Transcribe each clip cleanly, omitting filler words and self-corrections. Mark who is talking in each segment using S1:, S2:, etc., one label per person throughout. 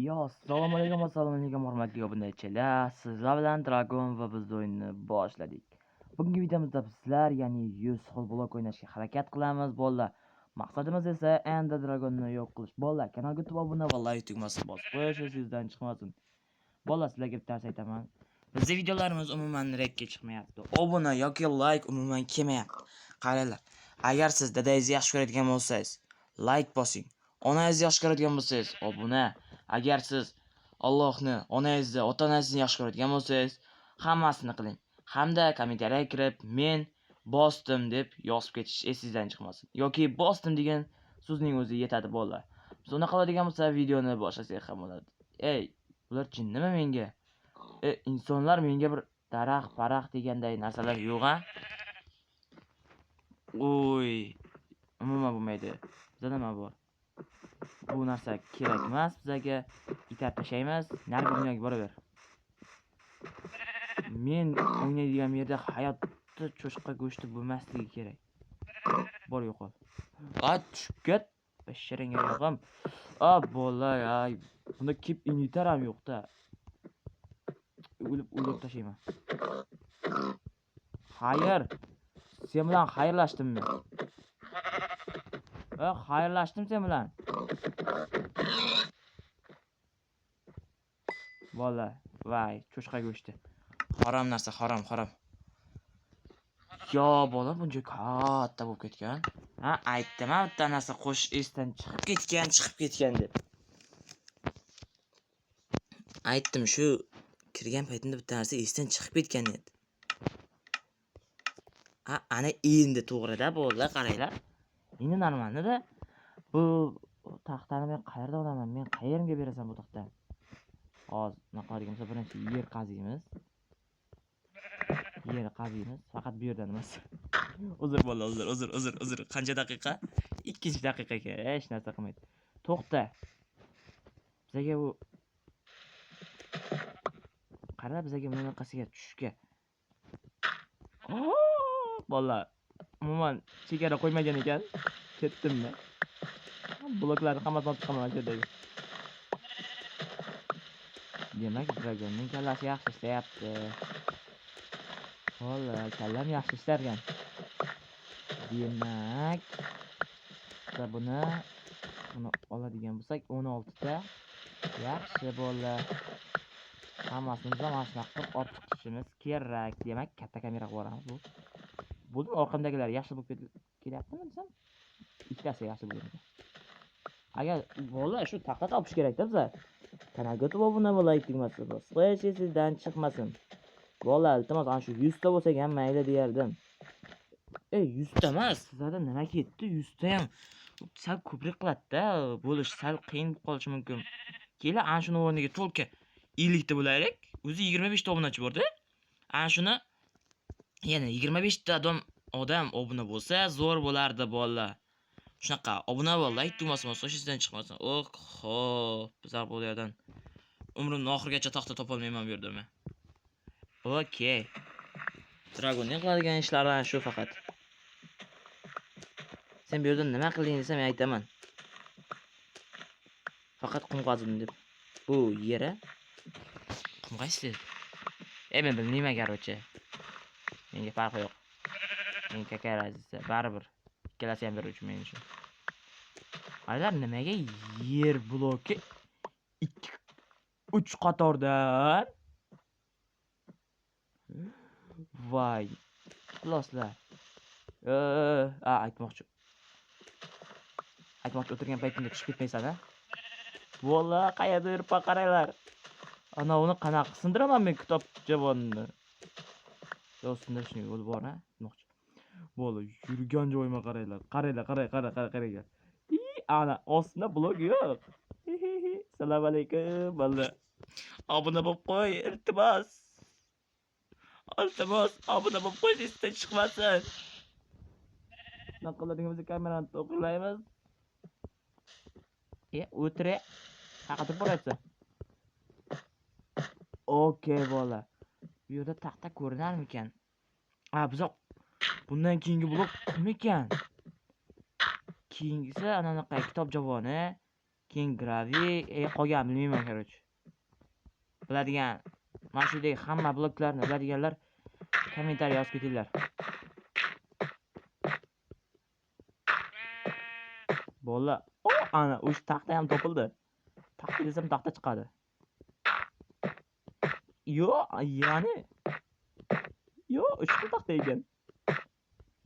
S1: Assalomu alaykum hurmatli obunachilar. Sizlar bilan Dragon va biz o'yinni boshladik. Bugungi videomizda bizlar ya'ni 100 xil blok o'ynashga harakat qilamiz, bolalar. Maqsadimiz esa Ender Dragonni yo'q qilish. Bolalar, kanalga obuna va like tugmasini bosib qo'yish sizdan chiqmasin. Bolalar, sizlarga bitta narsa aytaman. Bizning videolarimiz umuman rekka chiqmayapti. Obuna yoki like umuman kelmayapti. Qaranglar. Agar siz dadangizni yaxshi ko'radigan bo'lsangiz, like bosing. Onangizni yaxshi ko'radigan bo'lsangiz, obuna. Agar siz Allohni, onangizni, ota-onangizni yaxshi ko'radigan bo'lsangiz, hammasini qiling. Hamda kommentariyaga kirib, men bosdim deb yozib ketish esingizdan chiqmasin. Yoki bosdim degan so'zning o'zi yetadi bolalar. Biz unaqa qiladigan bo'lsa, videoni boshlasak ham bo'ladi. Ey, bular jinnimi menga? Insonlar menga bir daraxt, paraxt deganday narsalar yo'q-a? Oy, umuman bo'lmaydi. Bizda nima bor? Bu narsa kerak emas bizga. Itarib tashlaymiz. Narigi dunyoga boraver. Men o'ynaydigan yerda hayotda cho'chqa go'shti bo'lmasligi kerak. Bor yo'qol. Tushib ket. Basharangga yo'qam. Bolalar, ay, bunda kep initar ham yo'q-da. O'lib tashlayman. Xayr. Sen bilan xayrlashdim men. Xayrlashdim sen bilan. Bolalar, vay, cho'chqa go'shti. Harom narsa, harom. Yo, bola buncha katta bo'lib ketgan. Aytdim, bitta narsa qo'shish esdan chiqib ketgan deb. Aytdim, shu kirgan paytimda bitta narsa esdan chiqib ketgan edi. Ana endi to'g'rida bolalar, qaranglar. Endi normalda bu taxtani men qayerda olaman? Men qayerga berasan bu taxtani? Hozir nima qiladigan bo'lsa, birinchi yer qaziymiz. Faqat bu yerdan emas. Uzr bola, uzr. Qancha daqiqa? 2-daqiqaga hech narsa qilmaydi. To'xta. Bizga bu qara, bizga bunaqasiga tushishga. Bola, umuman chegara qo'ymagan ekan. Ketdimmi? Bloklarni hammasini olib chiqaman yerdagi. Demak, Dragonning kallasi yaxshi ishlayapti. Bola, kallam yaxshi ishlargan. Demak, buni oladigan bo'lsak 16 ta. Yaxshi bolalar. Hammasini mana shunaqa qilib olib chiqishimiz kerak. Demak, katta kameraga boramiz bu. Buning orqamdagilar yaxshi bo'lib kelyaptimi desam? Ikkitasi yaxshi bo'lgan. Agar bolalar shu taxta topish kerak-da bizlar. Kanalga obuna va like tugmasini bosib qo'yish sizdan chiqmasin. Bolalar, iltimos ana shu 100 ta bo'lsa ham mayli derdim. 100 ta emas, sizlarda nima ketdi? 100 ta ham sal ko'proq qiladi-da, bo'lish sal qiyin bo'lib qolishi mumkin. Keling, ana shuni o'rniga to'lka 50 ta bo'laylik. O'zi 25 ta obunachi bor-da. Ana shuni yana 25 ta odam obuna bo'lsa, zo'r bo'lardi bolalar. Shunaqa obuna va like tugmasini bosib sizdan chiqmasin. Xo'p, bizlar bu yerdan umrimning oxirigacha taxta topolmayman bu yerda men. Okey. Dragonning qiladigan ishlari shu faqat. Sen bu yerda nima qilding desam, men aytaman. Faqat qum qazdim deb. Bu yeri qum qaysdi? Men bilmayman, garocha. Menga farqi yo'q. Men kakarazisa baribir. Ikkalasi ham beruvchi men uchun. Aylar nimaga yer bloki 3 qatordan? Voy. Xuloslar. Aytmoqchi o'tirgan paytimda tushib ketmaysan-a? Volla, qayerda yurib qaranglar. Ana uni qanaqa sindiraman men kitob javonni. Yo, sindirishning yo'li bor-a? Aytmoqchi. Volla, yurgan joyima qaranglar. Qaranglar. Ana ostida blok yo'q. Assalomu alaykum bola. Obuna bo'lib qo'y, iltimos. Obuna bo'lib qo'y, esdan chiqmasin. Nima qiladigan bo'lsa kamerani to'g'rilaymiz. O'tira. Haqida bo'layapsan. Okey bola. Bu yerda taxta ko'rinarmikan? Biz bundan keyingi blok kim ekan? Keyingisi anaqa kitob javoni. keyin graviy, qolgan bilmayman, короче. Biladigan, mana shunday hamma bloklarni biladiganlar kommentariy yozib ketinglar. Bola, ana o'sha taxta ham topildi. Taxta desam taxta chiqadi. Ya'ni uchta taxta ekan.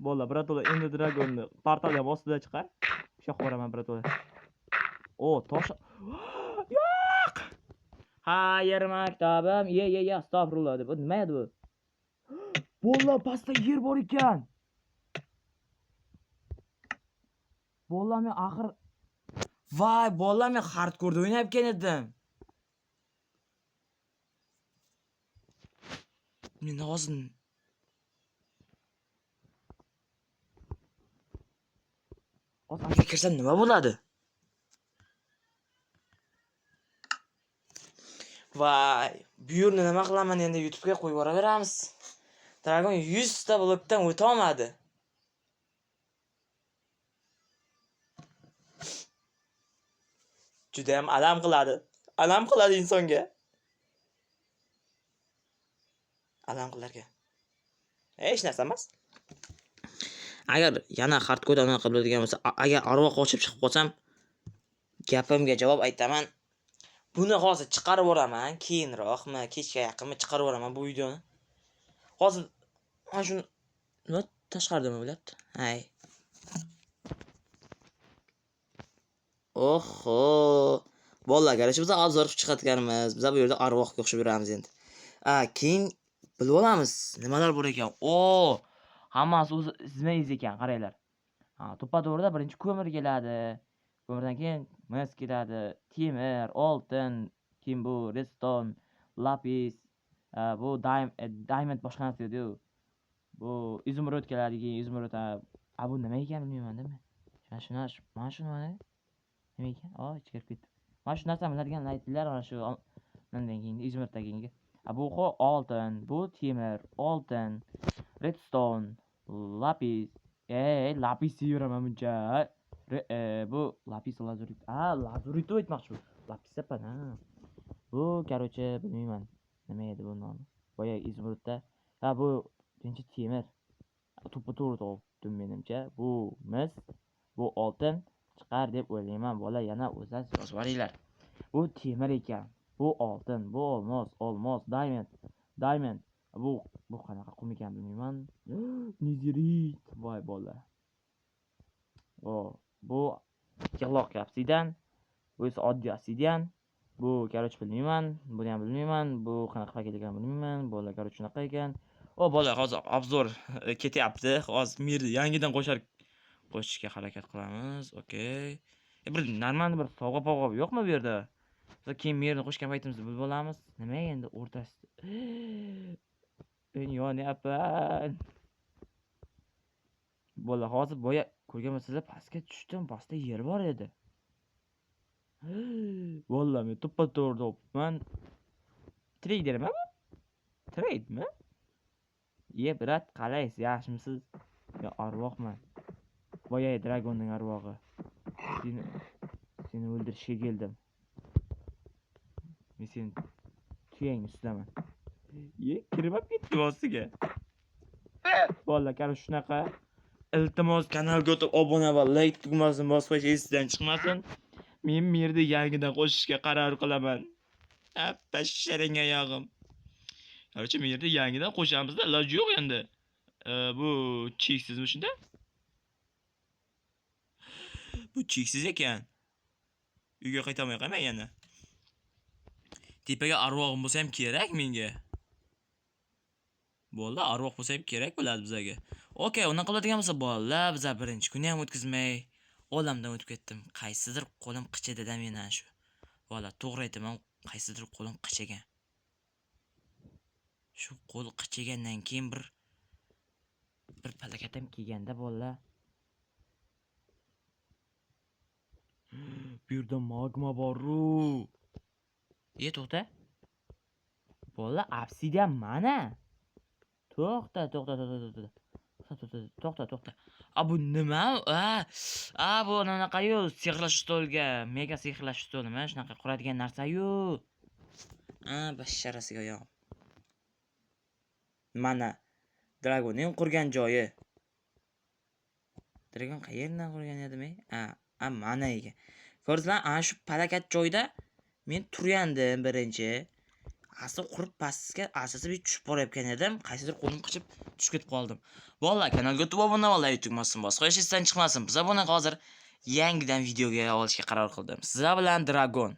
S1: Bola, bratola, endi dragonni portal ham ostida chiqar. Ushoq boraman, bratola. Tosh. Yo'q! Xayr, maktabim. Astagfirullah deb. Nima edi bu? Bola, pastda yer bor ekan. Bola, men axir voy, bola, men hardcore o'ynayotgan edim. Men hozir Ozamga kirsam nima bo'ladi? Voy, bu yerni nima qilaman endi, YouTube ga qo'yib yuboraveramiz. Dragon 100 ta blokdan o'ta olmadi. Juda ham alam qiladi. Alam qiladi insonga. Alam qilarkan. Hech narsa emas. Agar yana hardcore o'yna qiladigan bo'lsa, agar arvoh ochib chiqib qolsam, gapimga javob aytaman. Buni hozir chiqarib yuboraman, keyinroqmi, kechga yaqinmi chiqarib yuboraman bu videoni. Hozir mana shuni nima tashqarida nima bo'lyapti? Hay. Oho. Bolalar, qarang, biz obzor qilib chiqatganmiz. Biz bu yerda arvohga o'xshab yuramiz endi. Keyin bilib olamiz, nimalar bor ekan. Hammasi o'zi izmayiz ekan, qaranglar. To'ppa to'g'rida birinchi ko'mir keladi. Ko'mirdan keyin mis keladi, temir, oltin, keyin bu redstone, lapis, bu diamond boshqa narsa edi-yu. Bu izumrud keladi, keyin izumrud. Bu nima ekan bilmayman-da men. Mana shu nima ekan? Ichkarib ketdi. Mana shu narsani biladigan aytinglar, mana shu undan keyin izumruddan keyingi. Bu oltin, bu temir, oltin, redstone, lapis. Lapis yuraman buncha. Bu lapis lazurit. Lazurit aytmoqchi bu. Lapis emas. Bu, короче, bilmayman. Nima edi bu nomi? Boya izmurudda. Bu birinchi temir. To'g'ri topdim menimcha. Bu mis, bu oltin chiqar deb o'ylayman. Bola, yana o'zlari yozib olinglar. Bu temir ekan. Bu oltin, bu olmos, diamond. Bu qanaqa qum ekan bilmayman. Nezirit. Voy bola. Bu yig'loq obsidian. Bu esa oddiy obsidian. Bu, короче, bilmayman. Buni ham bilmayman. Bu qanaqa paket ekanini bilmayman. Bola, короче, shunaqa ekan. Bola, hozir obzor ketyapti. Hozir mirni yangidan qo'shishga harakat qilamiz. Okey. Bir normal bir sovg'a yo'qmi bu yerda? Biz keyin mirni qo'shgan paytimizda bilib olamiz. Nima endi o'rtasida? Men yonyapman. Bola, hozir boya ko'rgan bo'lsangiz, pastga tushdim, pastda yer bor edi. Bola, men to'ppa to'g'ri topibman. Tradermi bu? Trade'mi? Brat, qalaysiz? Yaxshimisiz? Yo, arvohman. Boya dragonning arvog'i. Seni o'ldirishga keldim. Men seni tuyang ustidaman. Kirib ketdim ostiga. Bola, qara shunaqa. Iltimos, kanalga o'tib obuna va like tugmasini bosib qo'yish esingizdan chiqmasin. Men yerda yangidan qo'shishga qaror qilaman. Apasharing oyog'im. Qarchi, men yerda yangidan qo'shamiz-da, iloji yo'q endi. Bu cheksizmi shunda? Bu cheksiz ekan. Uyga qaytolmay qolmay yana. Tepaga arvohim bo'lsa ham kerak menga. Bo'ldi, arvoh bo'lsa ham kerak bo'ladi bizga. Okey, uni qiladigan bo'lsa bolalar, biz birinchi kuni ham o'tkazmay olamdan o'tib ketdim. Qaysidir qo'lim qichidi-da mendan shu. Bola, to'g'ri aytaman, qaysidir qo'lim qichagan. Shu qo'l qichagandan keyin bir palakatam kelganda bolalar. Bu yerda magma bor-ku. To'xta. Bolalar, obsidian mana. To'xta. Bu nima? Bu anaqayu sehrlash stolga, mega sehrlash stoli, mana shunaqa quradigan narsa-yu. Basharasiga yo'q. Mana Dragonning qurgan joyi. Dragon qayerdan qurgan edim-ey? Mana ekan. Ko'rsizlar, ana shu palakat joyda men turgandim birinchi. Asli qurib pastga asosiy bir tushib borayotgan edim. Qaysidir qo'lim qichib tushib ketib qoldim. Bolalar, kanalga obuna bo'lib tugmasin, boshqa hech narsadan chiqmasin. Biz bunaqa hozir yangidan videoga olishga qaror qildim. Sizlar bilan Dragon